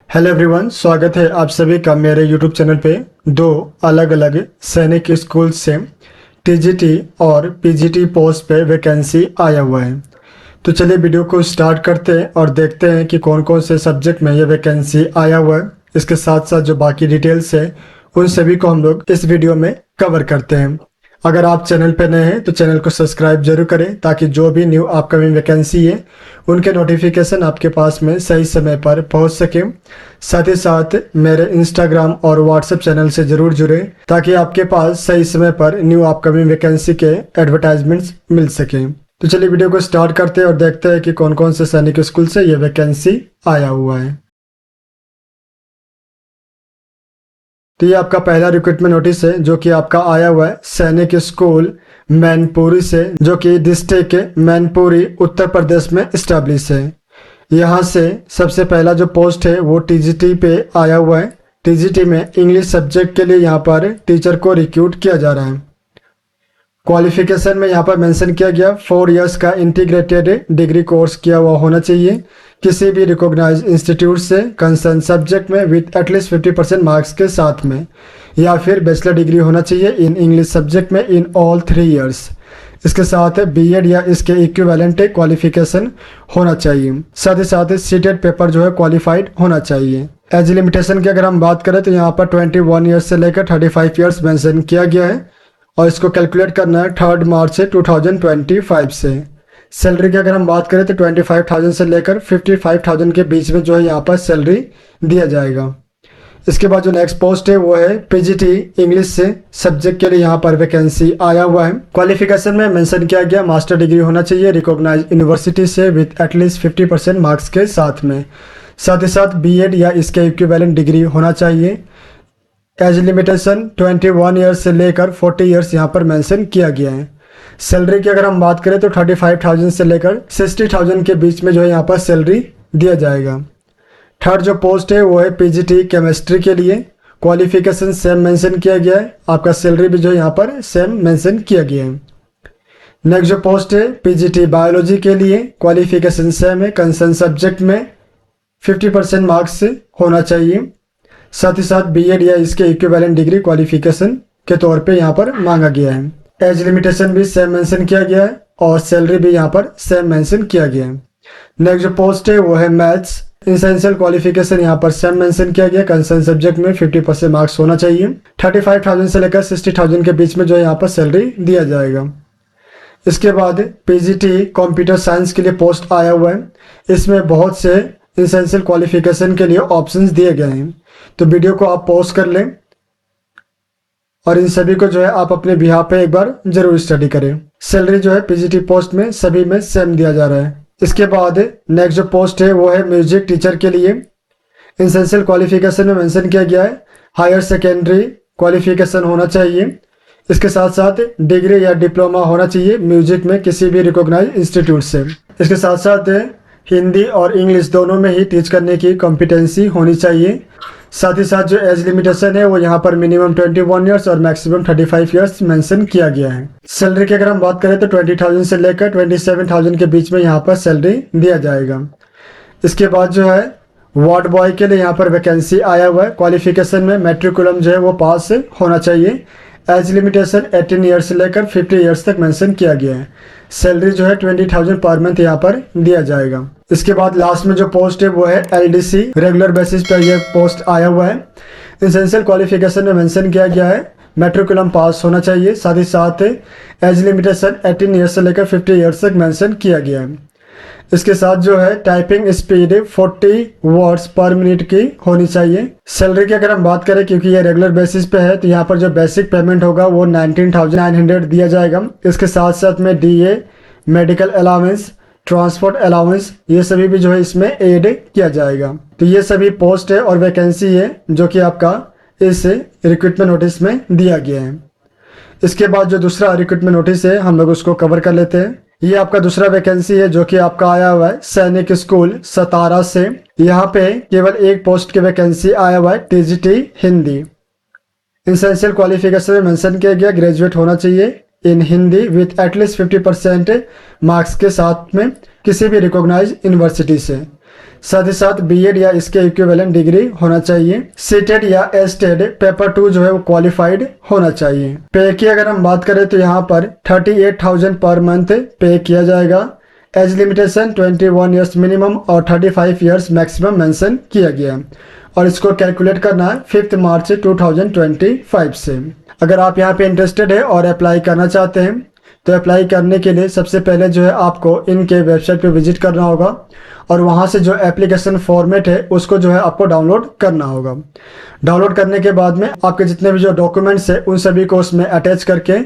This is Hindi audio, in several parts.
हेलो एवरीवन, स्वागत है आप सभी का मेरे यूट्यूब चैनल पे। दो अलग अलग सैनिक स्कूल से टीजीटी और पीजीटी पोस्ट पे वैकेंसी आया हुआ है। तो चलिए वीडियो को स्टार्ट करते हैं और देखते हैं कि कौन कौन से सब्जेक्ट में ये वैकेंसी आया हुआ है। इसके साथ साथ जो बाकी डिटेल्स है उन सभी को हम लोग इस वीडियो में कवर करते हैं। अगर आप चैनल पर नए हैं तो चैनल को सब्सक्राइब जरूर करें ताकि जो भी न्यू अपकमिंग वैकेंसी है उनके नोटिफिकेशन आपके पास में सही समय पर पहुंच सके। साथ ही साथ मेरे इंस्टाग्राम और व्हाट्सएप चैनल से जरूर जुड़े ताकि आपके पास सही समय पर न्यू अपकमिंग वैकेंसी के एडवर्टाइजमेंट्स मिल सके। तो चलिए वीडियो को स्टार्ट करते हैं और देखते हैं कि कौन कौन से सैनिक स्कूल से ये वैकेंसी आया हुआ है। तो ये आपका पहला रिक्रूटमेंट नोटिस है जो कि आपका आया हुआ है सैनिक स्कूल मैनपुरी से, जो कि डिस्ट्रिक्ट मैनपुरी उत्तर प्रदेश में स्टैब्लिश है। यहाँ से सबसे पहला जो पोस्ट है वो टीजीटी पे आया हुआ है। टीजीटी में इंग्लिश सब्जेक्ट के लिए यहाँ पर टीचर को रिक्रूट किया जा रहा है। क्वालिफिकेशन में यहाँ पर मेंशन किया गया 4 इयर्स का इंटीग्रेटेड डिग्री कोर्स किया हुआ होना चाहिए किसी भी रिकॉग्नाइज्ड इंस्टीट्यूट से कंसर्न सब्जेक्ट में विथ एटलीस्ट 50% मार्क्स के साथ में, या फिर बैचलर डिग्री होना चाहिए इन इंग्लिश सब्जेक्ट में इन ऑल 3 इयर्स। इसके साथ बीएड या इसके इक्विवेलेंट क्वालिफिकेशन होना चाहिए। साथ ही साथ सीटेड पेपर जो है क्वालिफाइड होना चाहिए। एज लिमिटेशन की अगर हम बात करें तो यहाँ पर 21 ईयर्स से लेकर 35 ईयर्स मेंशन किया गया है और इसको कैलकुलेट करना है 3 मार्च 2025 से। सैलरी की अगर हम बात करें तो 25,000 से लेकर 55,000 के बीच में जो है यहाँ पर सैलरी दिया जाएगा। इसके बाद जो नेक्स्ट पोस्ट है वो है पीजीटी इंग्लिश से सब्जेक्ट के लिए यहाँ पर वैकेंसी आया हुआ है। क्वालिफिकेशन में मेंशन किया गया मास्टर डिग्री होना चाहिए रिकॉग्नाइज्ड यूनिवर्सिटी से विथ एटलीस्ट 50% मार्क्स के साथ में। साथ ही साथ बीएड या इसके इक्विवेलेंट डिग्री होना चाहिए। एज लिमिटेशन 21 ईयर्स से लेकर 40 ईयर्स यहाँ पर मेंशन किया गया है। सैलरी की अगर हम बात करें तो 35,000 से लेकर 60,000 के बीच में जो है यहाँ पर सैलरी दिया जाएगा। थर्ड जो पोस्ट है वो है पीजीटी केमिस्ट्री के लिए। क्वालिफिकेशन सेम मेंशन किया गया है, आपका सैलरी भी जो है यहाँ पर सेम मेंशन किया गया है। नेक्स्ट जो पोस्ट है पीजीटी बायोलॉजी के लिए, क्वालिफिकेशन सेम है, कंसर्न सब्जेक्ट में 50% मार्क्स होना चाहिए। साथ ही साथ बीएड या इसके इक्विवेलेंट डिग्री क्वालिफिकेशन के तौर पे यहाँ पर मांगा गया है। एज लिमिटेशन भी सेम मेंशन किया गया है और सैलरी भी यहाँ पर सेम मेंशन किया गया है। नेक्स्ट जो पोस्ट है वो है मैथ्स। एसेंशियल क्वालिफिकेशन यहाँ पर सेम मेंशन किया गया, कंसर्न सब्जेक्ट में 50% मार्क्स होना चाहिए। 35,000 से लेकर 60,000 के बीच में जो है यहाँ पर सैलरी दिया जाएगा। इसके बाद पीजीटी कंप्यूटर साइंस के लिए पोस्ट आया हुआ है। इसमें बहुत से एसेंशियल क्वालिफिकेशन के लिए ऑप्शंस दिए गए हैं, तो वीडियो को आप पॉज कर लें और इन सभी को जो है आप अपने बिहार पे एक बार जरूर स्टडी करें। सैलरी जो है पीजीटी पोस्ट में सभी में सेम दिया जा रहा है। इसके बाद नेक्स्ट जो पोस्ट है वो है म्यूजिक टीचर के लिए। एसेंशियल क्वालिफिकेशन में मेंशन किया गया है हायर सेकेंडरी क्वालिफिकेशन होना चाहिए। इसके साथ साथ डिग्री या डिप्लोमा होना चाहिए म्यूजिक में किसी भी रिकॉग्नाइज्ड इंस्टीट्यूट से। इसके साथ साथ हिंदी और इंग्लिश दोनों में ही टीच करने की कॉम्पिटेंसी होनी चाहिए। साथ ही साथ जो एज लिमिटेशन है वो यहाँ पर मिनिमम 21 ईयर्स और मैक्सिमम 35 ईयर्स मेंशन किया गया है। सैलरी की अगर हम बात करें तो 20,000 से लेकर 27,000 के बीच में यहाँ पर सैलरी दिया जाएगा। इसके बाद जो है वार्ड बॉय के लिए यहाँ पर वैकेंसी आया हुआ है। क्वालिफिकेशन में मैट्रिकुलम जो है वो पास होना चाहिए। एज लिमिटेशन 18 ईयर्स से लेकर 50 ईयर्स तक मेंशन किया गया है। सैलरी जो है 20,000 पर मंथ यहाँ पर दिया जाएगा। इसके बाद लास्ट में जो पोस्ट है वो है एलडीसी रेगुलर बेसिस पर यह पोस्ट आया हुआ है। एसेंशियल क्वालिफिकेशन में मेंशन किया गया है मैट्रिकुलम पास होना चाहिए। साथ ही साथ एज लिमिटेशन 18 ईयर्स से लेकर 50 ईयर्स तक मेंशन किया गया है। इसके साथ जो है टाइपिंग स्पीड 40 वर्ड्स पर मिनट की होनी चाहिए। सैलरी की अगर हम बात करें क्योंकि ये रेगुलर बेसिस पे है तो यहाँ पर जो बेसिक पेमेंट होगा वो 19,900 दिया जाएगा। इसके साथ साथ में DA, medical allowance, transport allowance ये सभी भी जो है इसमें ऐड किया जाएगा। तो ये सभी पोस्ट है और वैकेंसी है जो कि आपका इस रिक्रूटमेंट नोटिस में दिया गया है। इसके बाद जो दूसरा रिक्रूटमेंट नोटिस है हम लोग उसको कवर कर लेते हैं। ये आपका दूसरा वैकेंसी है जो कि आपका आया हुआ है सैनिक स्कूल सतारा से। यहाँ पे केवल एक पोस्ट की वैकेंसी आया हुआ है टीजीटी हिंदी। एसेंशियल क्वालिफिकेशन में मेंशन किया गया ग्रेजुएट होना चाहिए इन हिंदी विथ एटलीस्ट 50% मार्क्स के साथ में किसी भी रिकॉग्नाइज्ड यूनिवर्सिटी से। साथ ही साथ बीएड या इसके इक्विवेलेंट डिग्री होना चाहिए। सीटेड या एस्टेड पेपर 2 जो है वो क्वालिफाइड होना चाहिए। पे की अगर हम बात करें तो यहाँ पर 38,000 पर मंथ पे किया जाएगा। एज लिमिटेशन 21 ईयर्स मिनिमम और 35 ईयर्स मैक्सिमम मेंशन किया गया है और इसको कैलकुलेट करना है 5 मार्च 2025 से। अगर आप यहाँ पे इंटरेस्टेड है और अप्लाई करना चाहते हैं तो अप्लाई करने के लिए सबसे पहले जो है आपको इनके वेबसाइट पे विजिट करना होगा और वहाँ से जो एप्लीकेशन फॉर्मेट है उसको जो है आपको डाउनलोड करना होगा। डाउनलोड करने के बाद में आपके जितने भी जो डॉक्यूमेंट्स है उन सभी को उसमें अटैच करके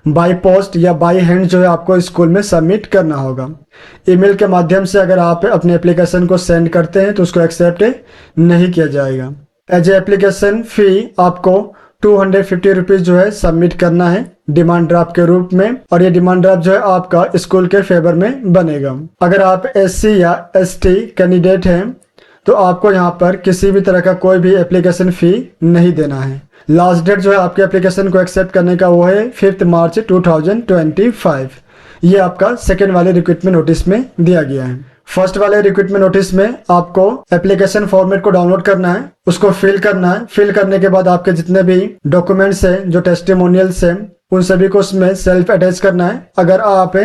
बाय पोस्ट या बाय हैंड जो है आपको स्कूल में सबमिट करना होगा। ईमेल के माध्यम से अगर आप अपने एप्लीकेशन को सेंड करते हैं तो उसको एक्सेप्ट नहीं किया जाएगा। एज एप्लीकेशन फ़ी आपको 250 रुपीज़ जो है सबमिट करना है डिमांड ड्राफ्ट के रूप में और ये डिमांड ड्राफ्ट जो है आपका स्कूल के फेवर में बनेगा। अगर आप एससी या एसटी कैंडिडेट हैं तो आपको यहाँ पर किसी भी तरह का कोई भी एप्लीकेशन फ़ी नहीं देना है। लास्ट डेट जो है आपके एप्लीकेशन को एक्सेप्ट करने का वो है 5 मार्च 2025। ये आपका सेकेंड वाले रिक्रूटमेंट नोटिस में दिया गया है। फर्स्ट वाले रिक्रूटमेंट नोटिस में आपको एप्लीकेशन फॉर्मेट को डाउनलोड करना है, उसको फिल करना है। फिल करने के बाद आपके जितने भी डॉक्यूमेंट्स हैं जो टेस्टिमोनियल्स हैं उन सभी को उसमें सेल्फ अटैच करना है। अगर आप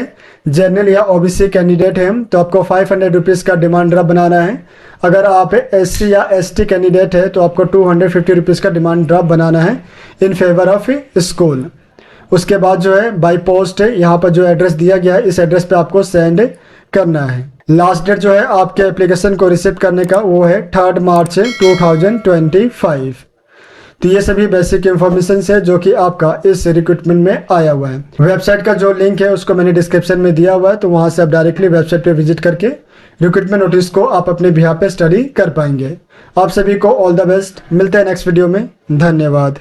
जनरल या ओबीसी कैंडिडेट हैं तो आपको 500 रुपीज़ का डिमांड ड्राफ्ट बनाना है। अगर आप एससी या एसटी कैंडिडेट है तो आपको 250 रुपीज़ का डिमांड ड्राफ्ट बनाना है इन फेवर ऑफ स्कूल। उसके बाद जो है बाई पोस्ट है, यहाँ पर जो एड्रेस दिया गया है इस एड्रेस पे आपको सेंड करना है। लास्ट डेट जो है आपके एप्लीकेशन को रिसीव करने का वो है 3 मार्च 2025। तो ये सभी बेसिक इंफॉर्मेशन है जो कि आपका इस रिक्रूटमेंट में आया हुआ है। वेबसाइट का जो लिंक है उसको मैंने डिस्क्रिप्शन में दिया हुआ है, तो वहां से आप डायरेक्टली वेबसाइट पे विजिट करके रिक्रूटमेंट नोटिस को आप अपने बिहाफ पे स्टडी कर पाएंगे। आप सभी को ऑल द बेस्ट। मिलते हैं नेक्स्ट वीडियो में। धन्यवाद।